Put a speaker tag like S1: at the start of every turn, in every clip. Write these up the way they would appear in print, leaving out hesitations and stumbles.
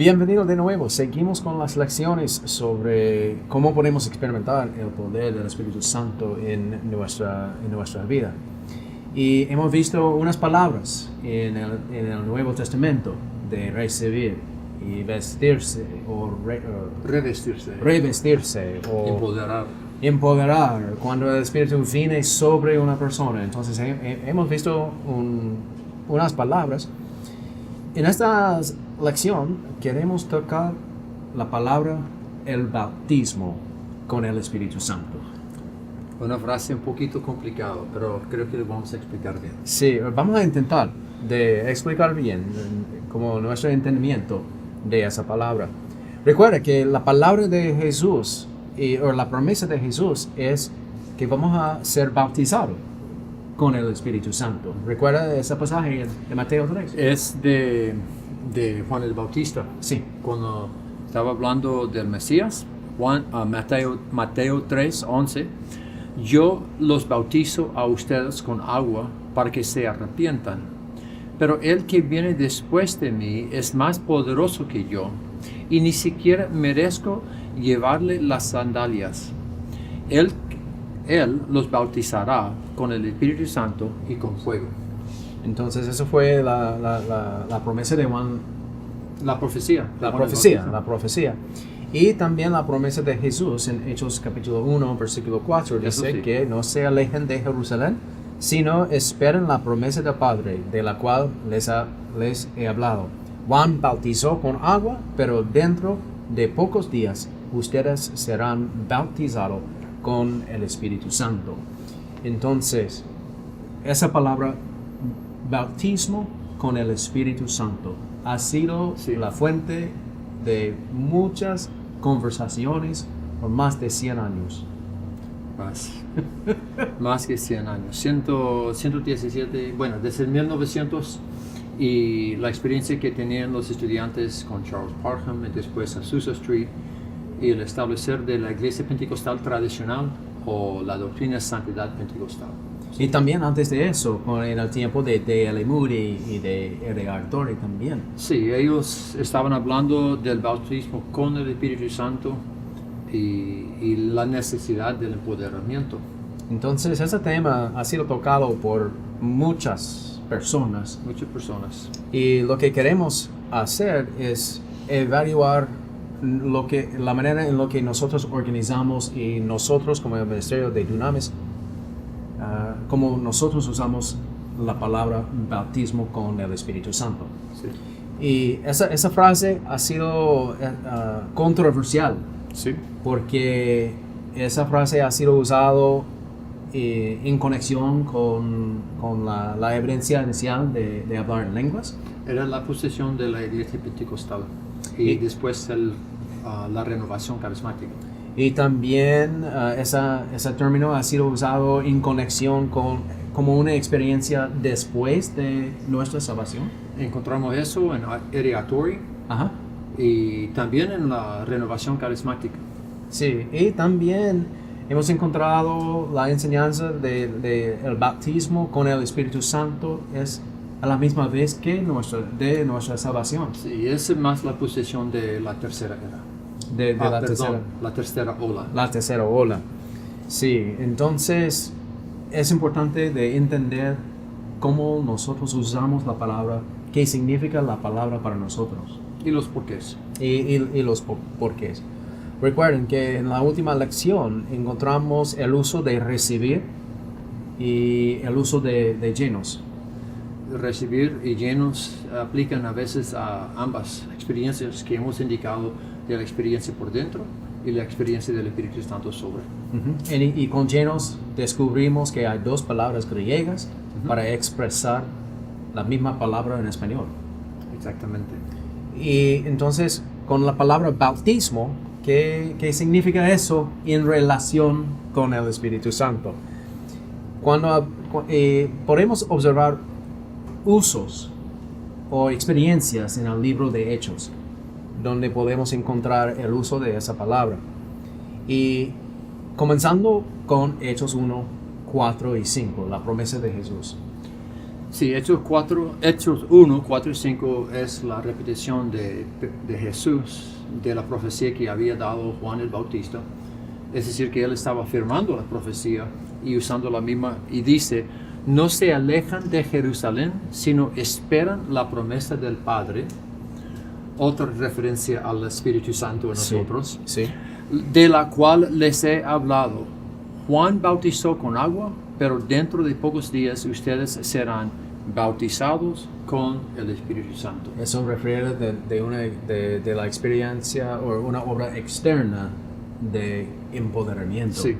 S1: Bienvenido de nuevo. Seguimos con las lecciones sobre cómo podemos experimentar el poder del Espíritu Santo en nuestra vida. Y hemos visto unas palabras en el Nuevo Testamento de recibir y vestirse o revestirse o empoderar cuando el Espíritu viene sobre una persona. Entonces hemos visto unas palabras. En esta lección queremos tocar la palabra el bautismo con el Espíritu Santo.
S2: Una frase un poquito complicada, pero creo que lo vamos a explicar bien.
S1: Sí, vamos a intentar de explicar bien como nuestro entendimiento de esa palabra. Recuerda que la palabra de Jesús o la promesa de Jesús es que vamos a ser bautizados con el Espíritu Santo. ¿Recuerda ese pasaje de Mateo 3?
S2: Es de Juan el Bautista.
S1: Sí.
S2: Cuando estaba hablando del Mesías, Mateo 3:11, yo los bautizo a ustedes con agua para que se arrepientan. Pero el que viene después de mí es más poderoso que yo, y ni siquiera merezco llevarle las sandalias. Él los bautizará con el Espíritu Santo y con fuego.
S1: Entonces eso fue la promesa de Juan.
S2: La profecía.
S1: La profecía. Y también la promesa de Jesús en Hechos capítulo 1, versículo 4, dice que no se alejen de Jerusalén, sino esperen la promesa del Padre, de la cual les he hablado. Juan bautizó con agua, pero dentro de pocos días ustedes serán bautizados con el Espíritu Santo. Entonces, esa palabra bautismo con el Espíritu Santo ha sido la fuente de muchas conversaciones por más de 100 años.
S2: Más que 100 años. 117, bueno, desde 1900 y la experiencia que tenían los estudiantes con Charles Parham y después Azusa Street y el establecer de la iglesia pentecostal tradicional o la doctrina de santidad pentecostal.
S1: Y también antes de eso, en el tiempo de D.L. Moody y de R.R. Torrey también.
S2: Sí, ellos estaban hablando del bautismo con el Espíritu Santo y la necesidad del empoderamiento.
S1: Entonces, ese tema ha sido tocado por muchas personas. Y lo que queremos hacer es evaluar la manera en la que nosotros organizamos y nosotros como el Ministerio de Dunamis, como nosotros usamos la palabra bautismo con el Espíritu Santo.
S2: Sí.
S1: Y esa frase ha sido controversial.
S2: Sí.
S1: Porque esa frase ha sido usado en conexión con la evidencia inicial de hablar en lenguas.
S2: Era la posición de la iglesia pentecostal y después la renovación carismática.
S1: Y también ese término ha sido usado en conexión como una experiencia después de nuestra salvación.
S2: Encontramos eso en R.R. Torrey.
S1: Ajá.
S2: Y también en la renovación carismática.
S1: Sí, y también hemos encontrado la enseñanza de el bautismo con el Espíritu Santo es a la misma vez que nuestra salvación.
S2: Sí, es más la posición de la tercera era. La tercera ola.
S1: La tercera ola. Sí, entonces es importante de entender cómo nosotros usamos la palabra, qué significa la palabra para nosotros.
S2: Y los porqués.
S1: Y los porqués. Recuerden que en la última lección encontramos el uso de recibir y el uso de llenos.
S2: Recibir y llenos aplican a veces a ambas experiencias que hemos indicado, de la experiencia por dentro y la experiencia del Espíritu Santo sobre.
S1: Uh-huh. Y con llenos descubrimos que hay dos palabras griegas para expresar la misma palabra en español.
S2: Exactamente.
S1: Y entonces, con la palabra bautismo, ¿qué significa eso en relación con el Espíritu Santo? Cuando podemos observar usos o experiencias en el libro de Hechos, donde podemos encontrar el uso de esa palabra. Y comenzando con Hechos 1, 4 y 5, la promesa de Jesús.
S2: Sí, Hechos 1, 4 y 5 es la repetición de Jesús, de la profecía que había dado Juan el Bautista. Es decir, que él estaba afirmando la profecía y usando la misma, y dice, no se alejan de Jerusalén, sino esperan la promesa del Padre. Otra referencia al Espíritu Santo en nosotros,
S1: Sí.
S2: de la cual les he hablado. Juan bautizó con agua, pero dentro de pocos días ustedes serán bautizados con el Espíritu Santo.
S1: Eso refiere de la experiencia o una obra externa de empoderamiento
S2: Sí.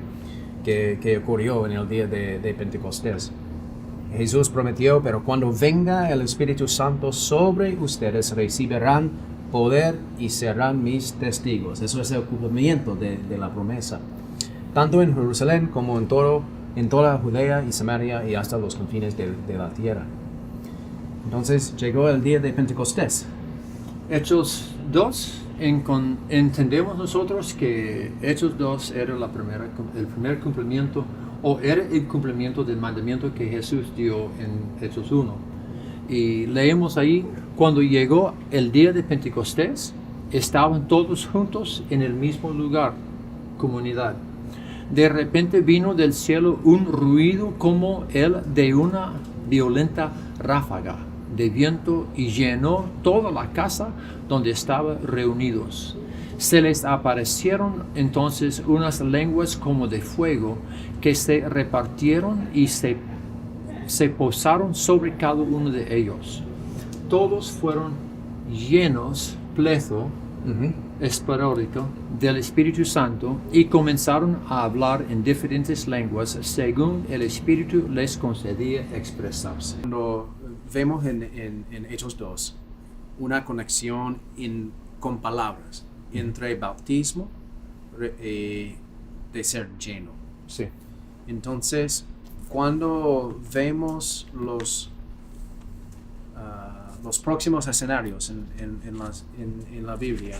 S1: que ocurrió en el día de Pentecostés. Jesús prometió, pero cuando venga el Espíritu Santo sobre ustedes recibirán poder y serán mis testigos. Eso es el cumplimiento de la promesa, tanto en Jerusalén como en toda Judea y Samaria y hasta los confines de la tierra. Entonces llegó el día de Pentecostés.
S2: Hechos 2, entendemos nosotros que Hechos 2 era el primer cumplimiento, o era el cumplimiento del mandamiento que Jesús dio en Hechos 1. Y leemos ahí, cuando llegó el día de Pentecostés, estaban todos juntos en el mismo lugar, comunidad. De repente vino del cielo un ruido como el de una violenta ráfaga de viento y llenó toda la casa donde estaban reunidos. Se les aparecieron entonces unas lenguas como de fuego que se repartieron y se posaron sobre cada uno de ellos. Todos fueron llenos, plezo, esporádico, del Espíritu Santo y comenzaron a hablar en diferentes lenguas según el Espíritu les concedía expresarse.
S1: Cuando vemos en Hechos 2 una conexión con palabras entre bautismo y de ser lleno.
S2: Sí.
S1: Entonces, cuando vemos los próximos escenarios en la Biblia,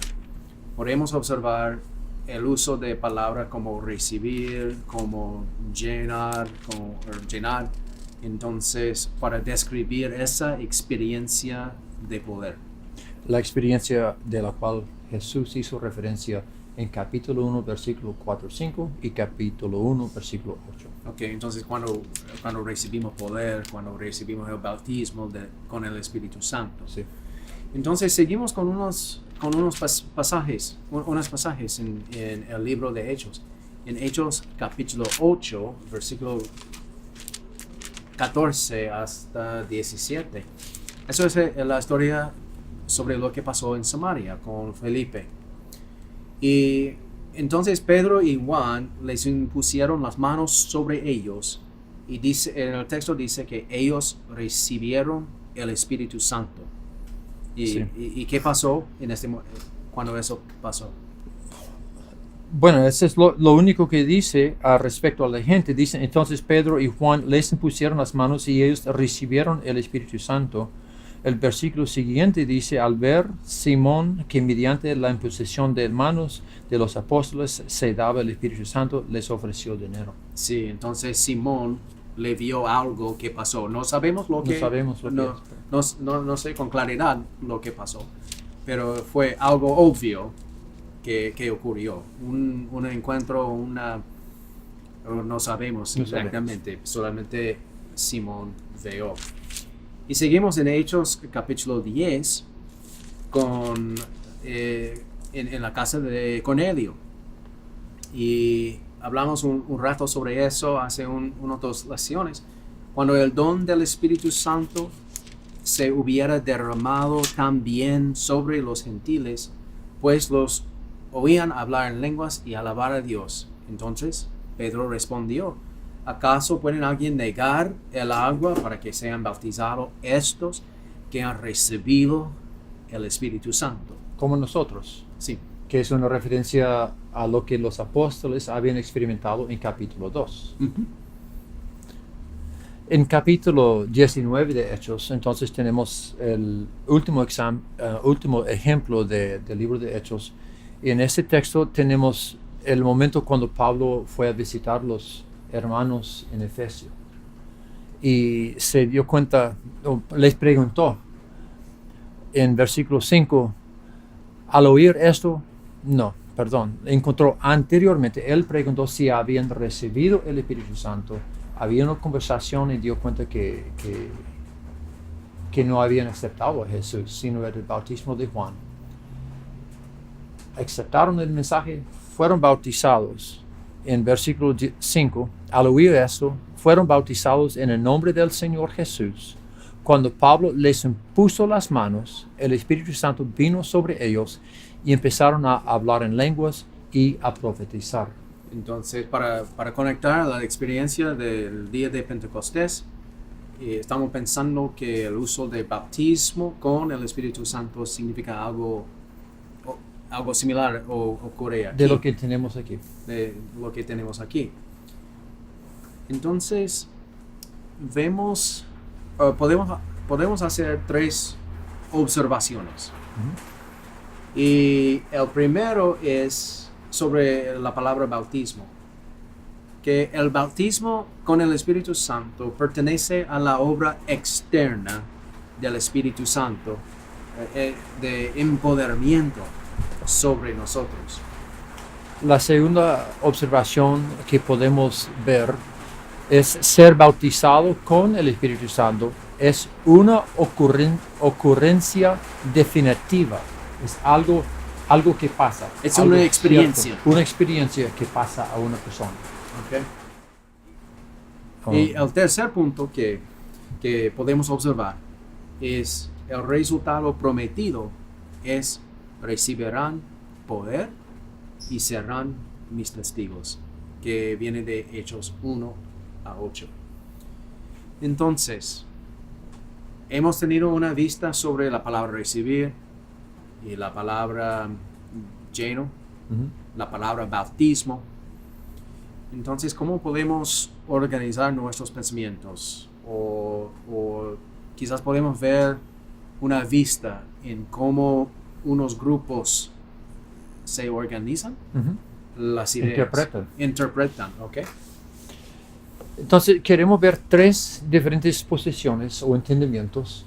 S1: podemos observar el uso de palabras como recibir, como llenar, llenar. Entonces, para describir esa experiencia de poder.
S2: La experiencia de la cual Jesús hizo referencia en capítulo 1, versículo 4-5 y capítulo 1, versículo 8.
S1: Ok, entonces cuando recibimos poder, cuando recibimos el bautismo con el Espíritu Santo.
S2: Sí.
S1: Entonces seguimos con unos pasajes en el libro de Hechos. En Hechos capítulo 8, versículo 14 hasta 17. Eso es la historia sobre lo que pasó en Samaria con Felipe. Y entonces Pedro y Juan les impusieron las manos sobre ellos y en el texto dice que ellos recibieron el Espíritu Santo. ¿Y qué pasó cuando eso pasó?
S2: Bueno, eso es lo único que dice respecto a la gente. Dice, entonces Pedro y Juan les impusieron las manos y ellos recibieron el Espíritu Santo. El versículo siguiente dice, al ver Simón que mediante la imposición de manos de los apóstoles se daba el Espíritu Santo, les ofreció dinero.
S1: Sí, entonces Simón le vio algo que pasó. No sabemos lo que no sé con claridad lo que pasó, pero fue algo obvio que ocurrió. Un encuentro, no sabemos exactamente, solamente Simón vio. Y seguimos en Hechos capítulo 10 en la casa de Cornelio. Y hablamos un rato sobre eso hace unas 2 lecciones. Cuando el don del Espíritu Santo se hubiera derramado también sobre los gentiles, pues los oían hablar en lenguas y alabar a Dios. Entonces Pedro respondió, ¿acaso pueden alguien negar el agua para que sean bautizados estos que han recibido el Espíritu Santo?
S2: Como nosotros.
S1: Sí.
S2: Que es una referencia a lo que los apóstoles habían experimentado en capítulo 2.
S1: Uh-huh.
S2: En capítulo 19 de Hechos, entonces tenemos el último ejemplo del libro de Hechos. Y en este texto tenemos el momento cuando Pablo fue a visitar los hermanos en Efesio. y se dio cuenta, les preguntó en versículo 5, al oír esto, encontró anteriormente, él preguntó si habían recibido el Espíritu Santo, había una conversación y dio cuenta que no habían aceptado a Jesús, sino el bautismo de Juan. Aceptaron el mensaje, fueron bautizados. En versículo 5, al oír esto, fueron bautizados en el nombre del Señor Jesús. Cuando Pablo les impuso las manos, el Espíritu Santo vino sobre ellos y empezaron a hablar en lenguas y a profetizar.
S1: Entonces, para conectar la experiencia del día de Pentecostés, estamos pensando que el uso de bautismo con el Espíritu Santo significa algo similar o ocurre aquí.
S2: De lo que tenemos aquí.
S1: De lo que tenemos aquí. Entonces, vemos, podemos hacer 3 observaciones. Uh-huh. Y el primero es sobre la palabra bautismo. Que el bautismo con el Espíritu Santo pertenece a la obra externa del Espíritu Santo, de empoderamiento sobre nosotros.
S2: La segunda observación que podemos ver es ser bautizado con el Espíritu Santo. Es una ocurrencia definitiva. Es algo que pasa.
S1: Es una experiencia.
S2: Cierto, una experiencia que pasa a una persona.
S1: Okay. Y el tercer punto que podemos observar es el resultado prometido es recibirán poder y serán mis testigos, que viene de Hechos 1-8. Entonces, hemos tenido una vista sobre la palabra recibir y la palabra lleno, uh-huh, la palabra bautismo. Entonces, ¿cómo podemos organizar nuestros pensamientos? O quizás podemos ver una vista en cómo unos grupos se organizan, uh-huh, las ideas. Interpretan, ¿ok?
S2: Entonces, queremos ver 3 diferentes posiciones o entendimientos.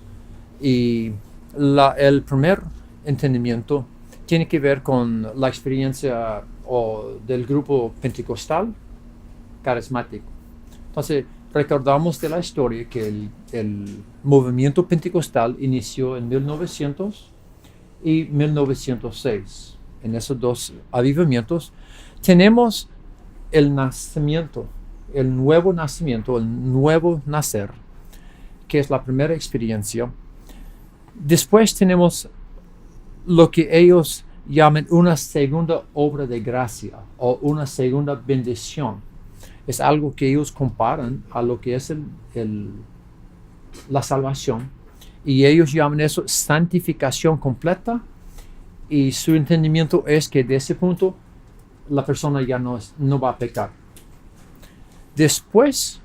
S2: Y el primer entendimiento tiene que ver con la experiencia del grupo pentecostal carismático. Entonces, recordamos de la historia que el movimiento pentecostal inició en 1900 y 1906. En esos 2 avivamientos tenemos el nacimiento, el nuevo nacimiento, el nuevo nacer, que es la primera experiencia. Después tenemos lo que ellos llaman una segunda obra de gracia o una segunda bendición. Es algo que ellos comparan a lo que es la salvación. Y ellos llaman eso santificación completa. Y su entendimiento es que de ese punto la persona ya no va a pecar. Después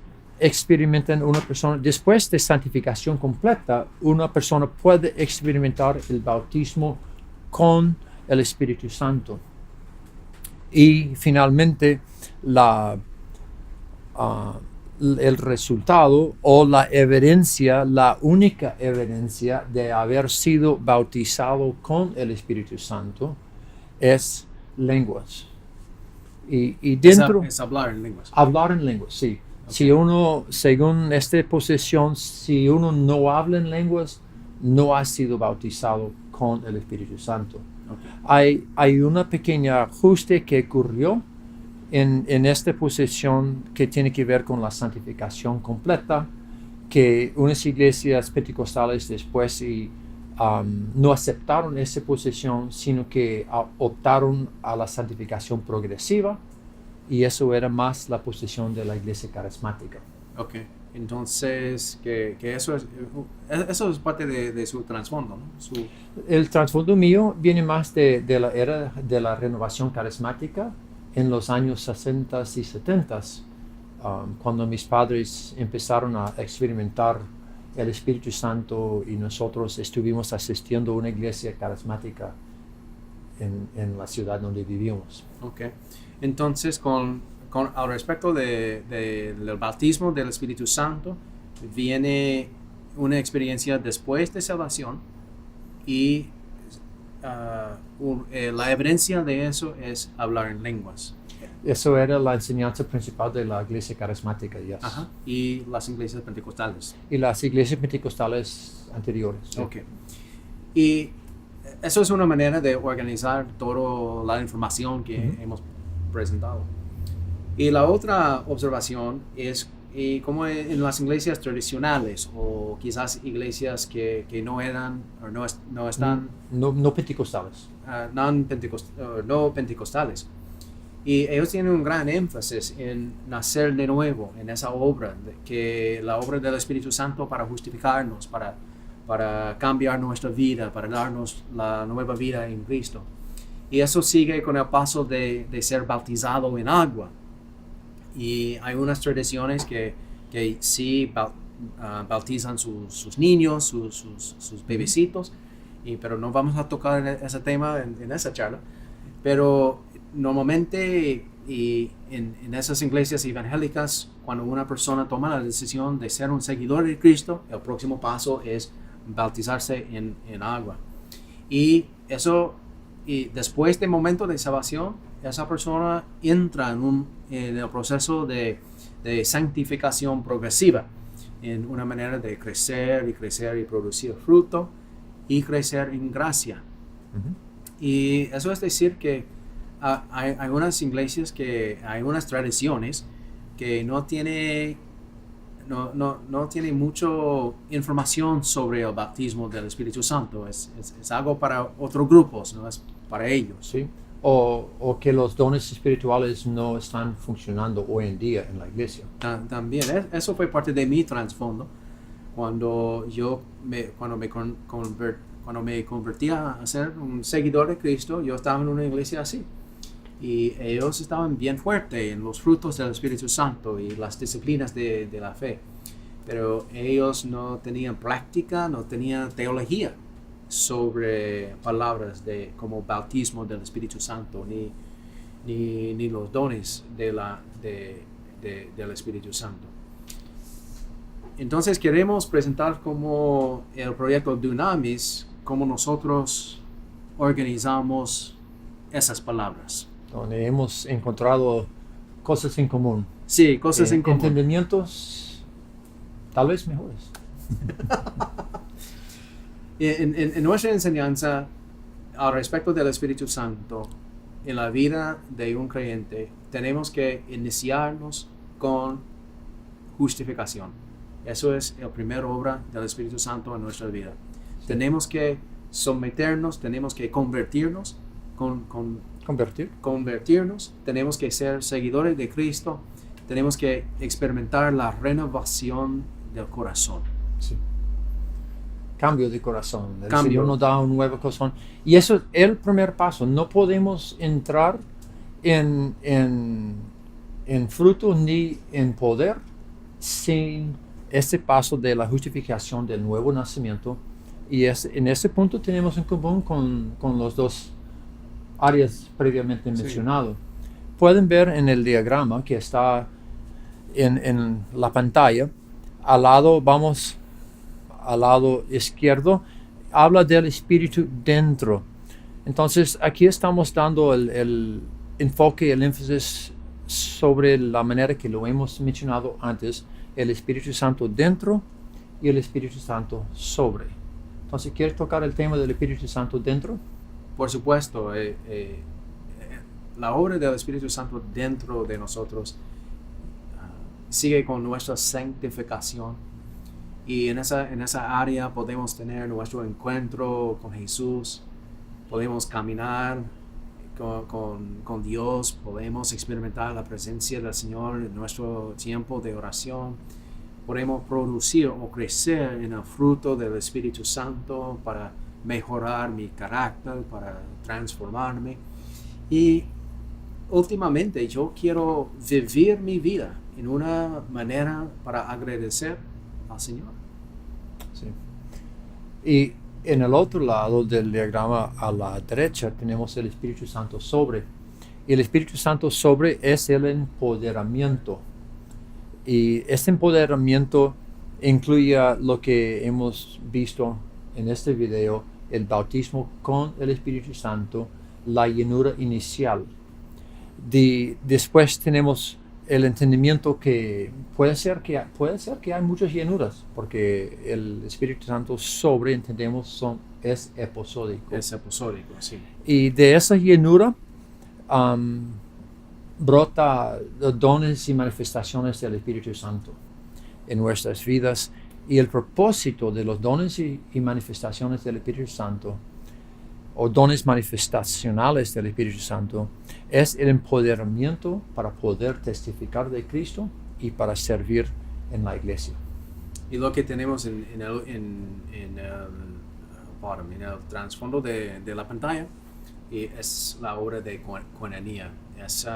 S2: después de santificación completa, una persona puede experimentar el bautismo con el Espíritu Santo. Y finalmente el resultado o la evidencia, la única evidencia de haber sido bautizado con el Espíritu Santo es lenguas. Y dentro
S1: es hablar en lenguas.
S2: Hablar en lenguas, sí. Okay. Si uno, según esta posición, si uno no habla en lenguas, no ha sido bautizado con el Espíritu Santo. Okay. Hay una pequeña ajuste que ocurrió en esta posición que tiene que ver con la santificación completa, que unas iglesias pentecostales después no aceptaron esa posición, sino que optaron a la santificación progresiva, y eso era más la posición de la iglesia carismática.
S1: Ok, entonces que eso es parte de su trasfondo, ¿no?
S2: El trasfondo mío viene más de la era de la renovación carismática, en los años 60 y 70, cuando mis padres empezaron a experimentar el Espíritu Santo y nosotros estuvimos asistiendo a una iglesia carismática en la ciudad donde vivimos.
S1: Ok, entonces al respecto del bautismo del Espíritu Santo, viene una experiencia después de salvación y la evidencia de eso es hablar en lenguas.
S2: Eso era la enseñanza principal de la iglesia carismática, yes.
S1: Ajá. Y las iglesias pentecostales.
S2: Y las iglesias pentecostales anteriores. Sí.
S1: Ok. Y eso es una manera de organizar toda la información que hemos presentado. Y la otra observación es como en las iglesias tradicionales o quizás iglesias que no eran o no están
S2: No pentecostales.
S1: no pentecostales. Y ellos tienen un gran énfasis en nacer de nuevo, en esa obra, que la obra del Espíritu Santo para justificarnos, para cambiar nuestra vida, para darnos la nueva vida en Cristo. Y eso sigue con el paso de ser bautizado en agua. Y hay unas tradiciones que sí bautizan sus niños, sus bebecitos, pero no vamos a tocar ese tema en esa charla. Pero normalmente y en esas iglesias evangélicas, cuando una persona toma la decisión de ser un seguidor de Cristo, el próximo paso es bautizarse en agua. Y después del momento de salvación, esa persona entra en el proceso de santificación progresiva, en una manera de crecer y producir fruto y crecer en gracia. Y eso es decir que hay unas iglesias hay unas tradiciones que no tiene mucha información sobre el bautismo del Espíritu Santo. Es algo para otros grupos, no es para ellos.
S2: Sí. O que los dones espirituales no están funcionando hoy en día en la iglesia.
S1: También, eso fue parte de mi trasfondo. Cuando me convertí a ser un seguidor de Cristo, yo estaba en una iglesia así. Y ellos estaban bien fuertes en los frutos del Espíritu Santo y las disciplinas de la fe. Pero ellos no tenían práctica, no tenían teología sobre palabras como bautismo del Espíritu Santo, ni los dones del Espíritu Santo. Entonces queremos presentar como el proyecto Dunamis, cómo nosotros organizamos esas palabras.
S2: Donde hemos encontrado cosas en común.
S1: Sí, cosas en común.
S2: Entendimientos tal vez mejores.
S1: En nuestra enseñanza al respecto del Espíritu Santo, en la vida de un creyente, tenemos que iniciarnos con justificación. Eso es la primera obra del Espíritu Santo en nuestra vida. Sí. Tenemos que someternos, tenemos que convertirnos, convertirnos, tenemos que ser seguidores de Cristo, tenemos que experimentar la renovación del corazón.
S2: Sí. Cambio de corazón. El Señor nos da un nuevo corazón. Y eso es el primer paso. No podemos entrar en fruto ni en poder sin este paso de la justificación del nuevo nacimiento. Y en ese punto tenemos en común con los dos áreas previamente mencionadas. Pueden ver en el diagrama que está en la pantalla, al lado izquierdo, habla del Espíritu dentro. Entonces, aquí estamos dando el enfoque, el énfasis sobre la manera que lo hemos mencionado antes, el Espíritu Santo dentro y el Espíritu Santo sobre. Entonces, ¿quieres tocar el tema del Espíritu Santo dentro?
S1: Por supuesto, la obra del Espíritu Santo dentro de nosotros sigue con nuestra santificación. Y en esa área podemos tener nuestro encuentro con Jesús, podemos caminar con Dios, podemos experimentar la presencia del Señor en nuestro tiempo de oración, podemos producir o crecer en el fruto del Espíritu Santo para mejorar mi carácter, para transformarme. Y últimamente yo quiero vivir mi vida en una manera para agradecer al Señor.
S2: Sí. Y en el otro lado del diagrama a la derecha tenemos el Espíritu Santo sobre. Y el Espíritu Santo sobre es el empoderamiento. Y este empoderamiento incluya lo que hemos visto en este video, el bautismo con el Espíritu Santo, la llenura inicial. Después tenemos el entendimiento que puede ser que hay muchas llenuras, porque el Espíritu Santo entendemos es episódico.
S1: Es episódico, sí.
S2: Y de esa llenura brota los dones y manifestaciones del Espíritu Santo en nuestras vidas. Y el propósito de los dones y manifestaciones del Espíritu Santo, o dones manifestacionales del Espíritu Santo, es el empoderamiento para poder testificar de Cristo y para servir en la iglesia.
S1: Y lo que tenemos en el trasfondo de la pantalla es la obra de Koinonia. Es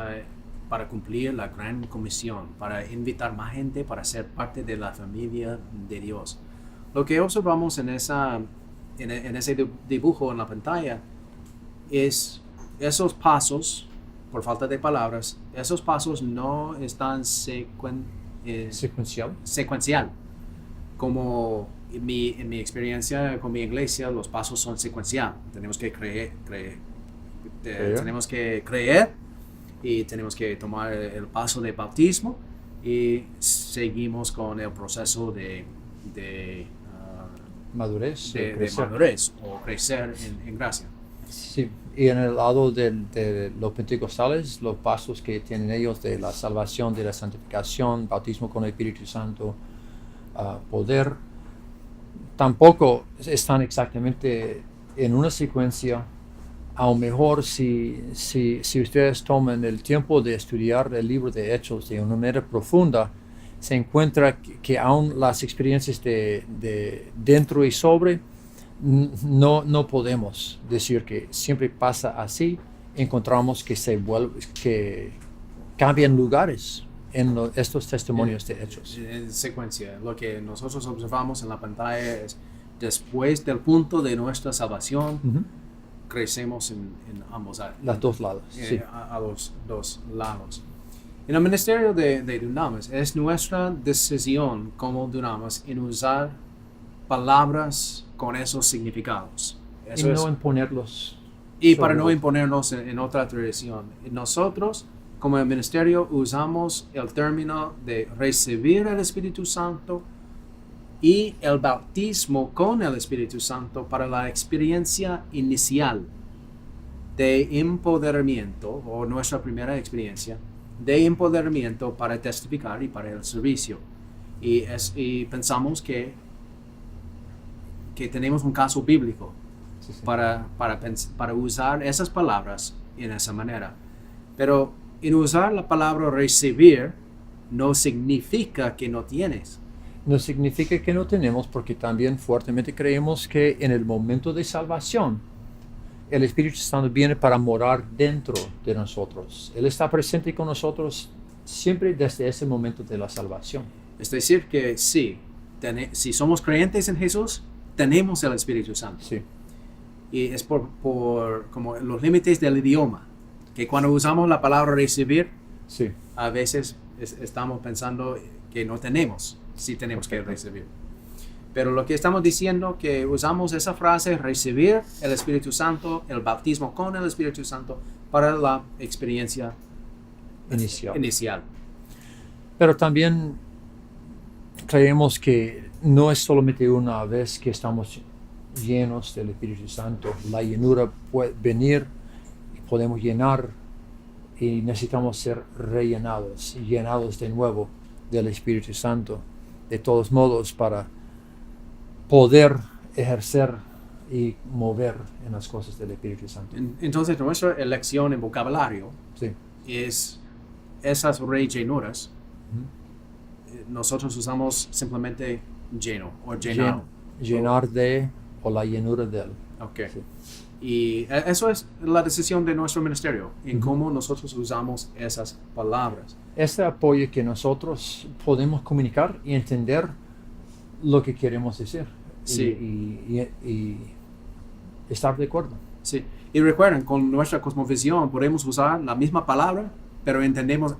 S1: para cumplir la gran comisión, para invitar más gente para ser parte de la familia de Dios. Lo que observamos en ese dibujo en la pantalla es esos pasos, por falta de palabras, esos pasos no están secuencial. Como en mi experiencia con mi iglesia, los pasos son secuencial. Tenemos que creer y tenemos que tomar el paso de bautismo y seguimos con el proceso de
S2: madurez,
S1: de madurez o crecer en gracia.
S2: Sí, y en el lado de los pentecostales, los pasos que tienen ellos de la salvación, de la santificación, bautismo con el Espíritu Santo, poder, tampoco están exactamente en una secuencia. A lo mejor si ustedes toman el tiempo de estudiar el libro de Hechos de una manera profunda, se encuentra que aún las experiencias de dentro y sobre, no podemos decir que siempre pasa así. Encontramos que cambian lugares en estos testimonios de Hechos.
S1: En secuencia, lo que nosotros observamos en la pantalla es después del punto de nuestra salvación, crecemos en ambos
S2: los dos lados. Sí.
S1: A los dos lados. En el ministerio de Dunamis es nuestra decisión como Dunamis en usar palabras con esos significados.
S2: Eso y no imponerlos.
S1: Y para no imponernos en otra tradición. Nosotros, como el ministerio, usamos el término de recibir el Espíritu Santo y el bautismo con el Espíritu Santo para la experiencia inicial de empoderamiento, o nuestra primera experiencia de empoderamiento para testificar y para el servicio. Y pensamos que tenemos un caso bíblico para usar esas palabras en esa manera. Pero en usar la palabra recibir no significa que no tienes.
S2: No significa que no tenemos, porque también fuertemente creemos que en el momento de salvación, el Espíritu Santo viene para morar dentro de nosotros. Él está presente con nosotros siempre desde ese momento de la salvación.
S1: Es decir, que sí, si somos creyentes en Jesús, tenemos el Espíritu Santo.
S2: Sí.
S1: Y es por como los límites del idioma, que cuando usamos la palabra recibir,
S2: sí,
S1: a veces estamos pensando que no tenemos. Sí tenemos que recibir. Pero lo que estamos diciendo que usamos esa frase, recibir el Espíritu Santo, el bautismo con el Espíritu Santo, para la experiencia inicial.
S2: Pero también creemos que no es solamente una vez que estamos llenos del Espíritu Santo. La llenura puede venir y podemos llenar, y necesitamos ser rellenados, llenados de nuevo del Espíritu Santo. De todos modos, para poder ejercer y mover en las cosas del Espíritu Santo.
S1: Entonces, nuestra elección en vocabulario
S2: sí,
S1: es esas rellenuras. Nosotros usamos simplemente lleno o llenado.
S2: Llenar de, o la llenura de él.
S1: Okay.
S2: Sí.
S1: Y eso es la decisión de nuestro ministerio, en cómo nosotros usamos esas palabras.
S2: Ese apoyo que nosotros podemos comunicar y entender lo que queremos decir.
S1: Sí.
S2: Y estar de acuerdo.
S1: Sí. Y recuerden, con nuestra cosmovisión podemos usar la misma palabra, pero entendemos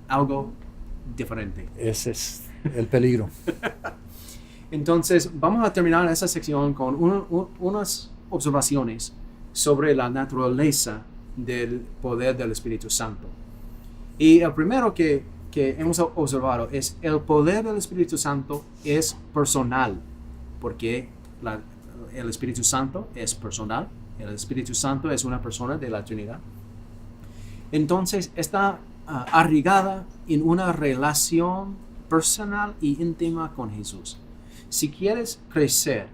S1: algo diferente.
S2: Ese es el peligro.
S1: Entonces, vamos a terminar esta sección con unas observaciones sobre la naturaleza del poder del Espíritu Santo. Y el primero que hemos observado es el poder del Espíritu Santo es personal, porque el Espíritu Santo es personal, el Espíritu Santo es una persona de la Trinidad. Entonces está arraigada en una relación personal y íntima con Jesús. Si quieres crecer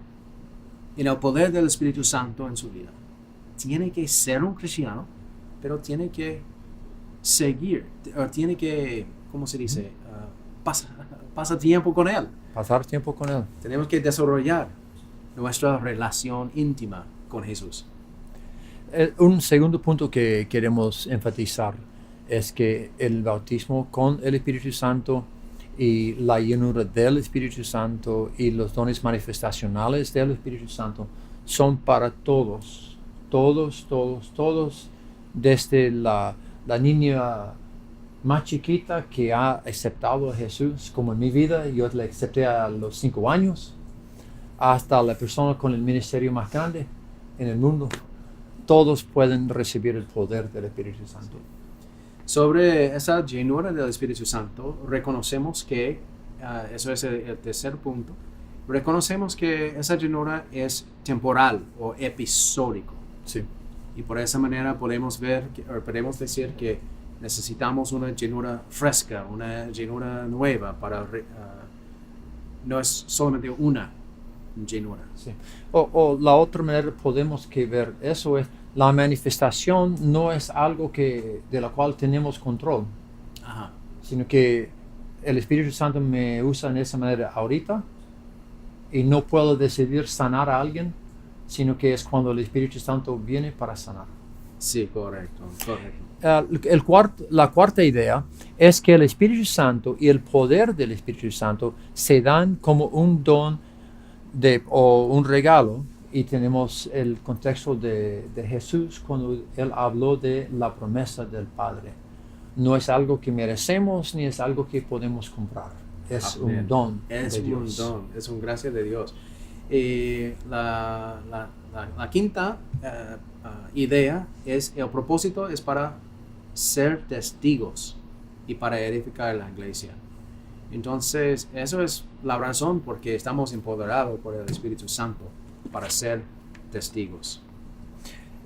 S1: en el poder del Espíritu Santo en su vida, tiene que ser un cristiano, pero tiene que seguir, tiene que, ¿cómo se dice? Pasa tiempo con Él.
S2: Pasar tiempo con Él.
S1: Tenemos que desarrollar nuestra relación íntima con Jesús.
S2: Un segundo punto que queremos enfatizar es que el bautismo con el Espíritu Santo y la llenura del Espíritu Santo y los dones manifestacionales del Espíritu Santo son para todos, desde la niña más chiquita que ha aceptado a Jesús, como en mi vida, yo le acepté a los 5 años, hasta la persona con el ministerio más grande en el mundo. Todos pueden recibir el poder del Espíritu Santo.
S1: Sobre esa llenura del Espíritu Santo, reconocemos que, eso es el tercer punto, reconocemos que esa llenura es temporal o episódico.
S2: Sí.
S1: Y por esa manera podemos decir que necesitamos una llenura fresca, una llenura nueva para no es solamente una llenura.
S2: Sí. O la otra manera podemos ver eso es la manifestación no es algo de la cual tenemos control.
S1: Ajá.
S2: Sino que el Espíritu Santo me usa en esa manera ahorita y no puedo decidir sanar a alguien, sino que es cuando el Espíritu Santo viene para sanar.
S1: Sí, correcto.
S2: La cuarta idea es que el Espíritu Santo y el poder del Espíritu Santo se dan como un don o un regalo, y tenemos el contexto de Jesús cuando Él habló de la promesa del Padre. No es algo que merecemos ni es algo que podemos comprar. Es un don de Dios.
S1: Es un don, es una gracia de Dios. Y la quinta idea es el propósito es para ser testigos y para edificar la iglesia. Entonces, eso es la razón por que estamos empoderados por el Espíritu Santo para ser testigos.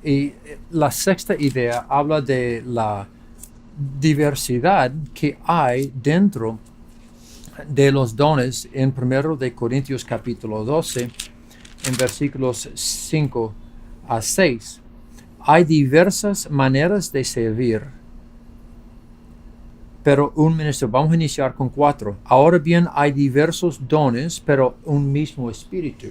S2: Y la sexta idea habla de la diversidad que hay dentro de los dones en 1 de Corintios capítulo 12, en versículos 5 a 6. Hay diversas maneras de servir, pero un ministro. Vamos a iniciar con 4. Ahora bien, hay diversos dones, pero un mismo espíritu.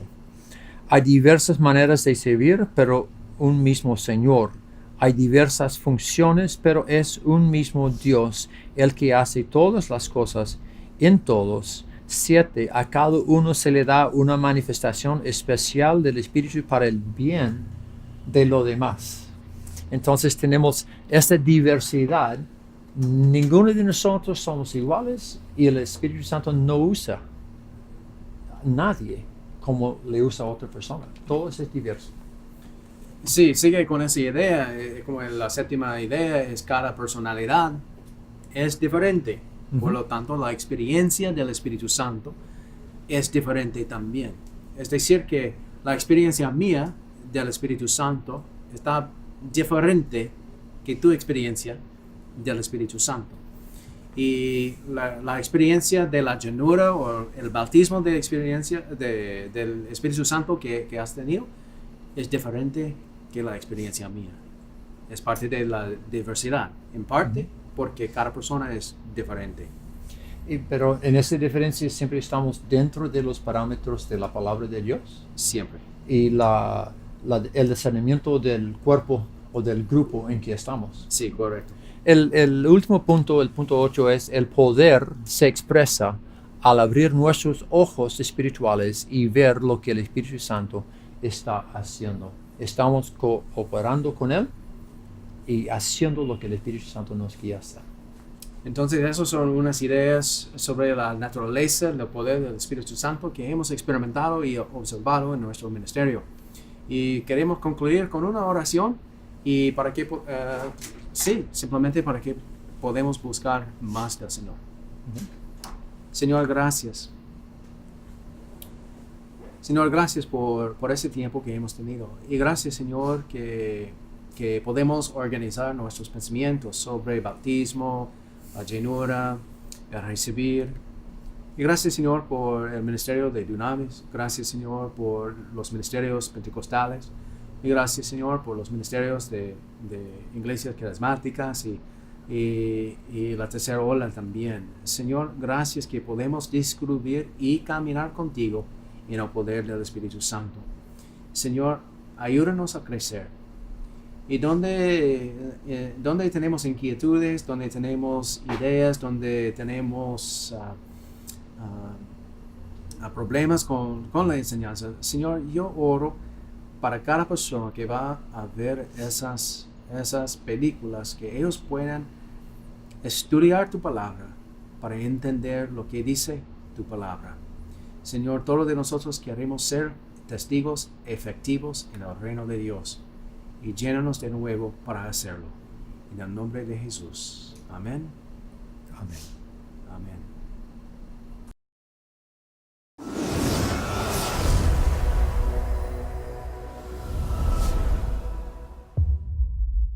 S2: Hay diversas maneras de servir, pero un mismo Señor. Hay diversas funciones, pero es un mismo Dios, el que hace todas las cosas en todos. 7. A cada uno se le da una manifestación especial del Espíritu para el bien de los demás. Entonces tenemos esta diversidad. Ninguno de nosotros somos iguales y el Espíritu Santo no usa a nadie como le usa a otra persona. Todo es diverso.
S1: Sí, sigue con esa idea. Como la séptima idea es cada personalidad es diferente. Por lo tanto, la experiencia del Espíritu Santo es diferente también. Es decir, que la experiencia mía del Espíritu Santo está diferente que tu experiencia del Espíritu Santo. Y la experiencia de la llenura o el bautismo de experiencia del Espíritu Santo que has tenido es diferente que la experiencia mía. Es parte de la diversidad, en parte porque cada persona es diferente.
S2: Pero en esa diferencia siempre estamos dentro de los parámetros de la palabra de Dios.
S1: Siempre.
S2: Y el discernimiento del cuerpo o del grupo en que estamos.
S1: Sí, correcto.
S2: El último punto, el punto 8, es el poder se expresa al abrir nuestros ojos espirituales y ver lo que el Espíritu Santo está haciendo. Estamos cooperando con Él y haciendo lo que el Espíritu Santo nos guía a hacer.
S1: Entonces, esas son unas ideas sobre la naturaleza, el poder del Espíritu Santo que hemos experimentado y observado en nuestro ministerio. Y queremos concluir con una oración y para que, simplemente para que podamos buscar más del Señor. Señor, gracias. Señor, gracias por ese tiempo que hemos tenido. Y gracias, Señor, que podemos organizar nuestros pensamientos sobre bautismo, la llenura, el recibir. Y gracias, Señor, por el ministerio de Dunamis. Gracias, Señor, por los ministerios pentecostales. Y gracias, Señor, por los ministerios de iglesias carismáticas y la tercera ola también. Señor, gracias que podemos descubrir y caminar contigo en el poder del Espíritu Santo. Señor, ayúdanos a crecer. Y donde tenemos inquietudes, donde tenemos ideas, donde tenemos problemas con la enseñanza, Señor, yo oro para cada persona que va a ver esas películas, que ellos puedan estudiar tu palabra para entender lo que dice tu palabra. Señor, todos de nosotros queremos ser testigos efectivos en el reino de Dios. Y llénanos de nuevo para hacerlo. En el nombre de Jesús. Amén.
S2: Amén.